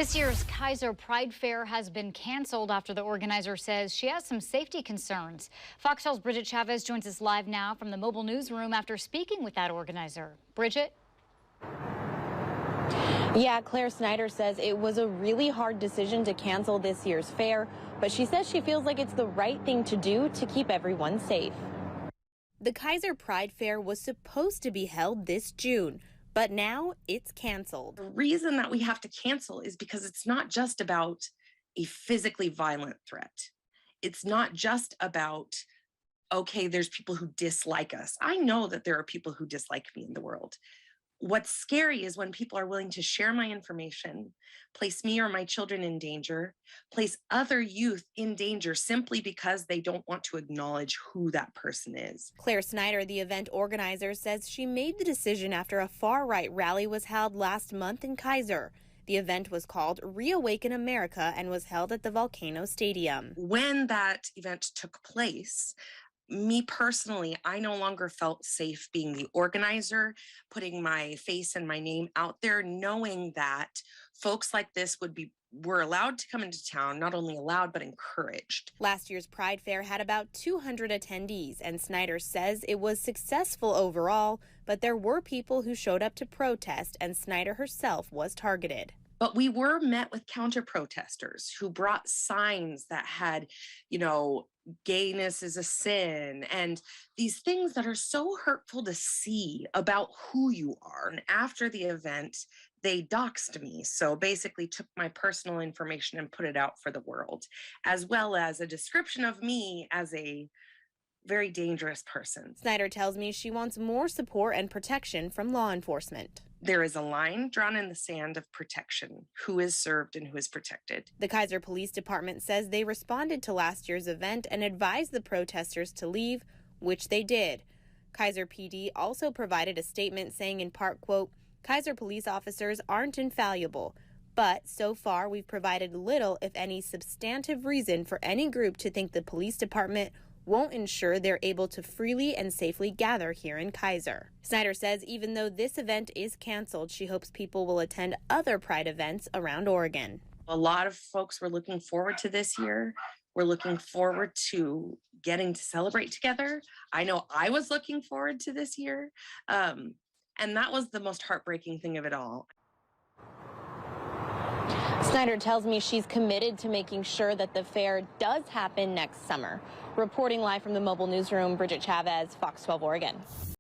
This year's Keizer Pride Fair has been canceled after the organizer says she has some safety concerns. Fox 12's Bridget Chavez joins us live now from the mobile newsroom after speaking with that organizer. Bridget? Yeah, Claire Snyder says it was a really hard decision to cancel this year's fair, but she says she feels like it's the right thing to do to keep everyone safe. The Keizer Pride Fair was supposed to be held this June, but now it's canceled. The reason that we have to cancel is because it's not just about a physically violent threat. It's not just about, okay, there's people who dislike us. I know that there are people who dislike me in the world. What's scary is when people are willing to share my information, place me or my children in danger, place other youth in danger simply because they don't want to acknowledge who that person is. Claire Snyder, the event organizer, says she made the decision after a far-right rally was held last month in Keizer. The event was called Reawaken America and was held at the Volcano Stadium. When that event took place, me personally, I no longer felt safe being the organizer, putting my face and my name out there, knowing that folks like this were allowed to come into town, not only allowed, but encouraged. Last year's Pride Fair had about 200 attendees, and Snyder says it was successful overall, but there were people who showed up to protest, and Snyder herself was targeted. But we were met with counter-protesters who brought signs that had, gayness is a sin, and these things that are so hurtful to see about who you are. And after the event, they doxed me. So basically took my personal information and put it out for the world, as well as a description of me as a very dangerous person. Snyder tells me she wants more support and protection from law enforcement. There is a line drawn in the sand of protection, who is served and who is protected. The Keizer Police Department says they responded to last year's event and advised the protesters to leave, which they did. Keizer PD also provided a statement saying in part, quote, Keizer police officers aren't infallible, but so far we've provided little, if any, substantive reason for any group to think the police department won't ensure they're able to freely and safely gather here in Keizer. Snyder says even though this event is canceled, she hopes people will attend other Pride events around Oregon. A lot of folks were looking forward to this year. We're looking forward to getting to celebrate together. I know I was looking forward to this year. And that was the most heartbreaking thing of it all. Snyder tells me she's committed to making sure that the fair does happen next summer. Reporting live from the mobile newsroom, Bridget Chavez, Fox 12 Oregon.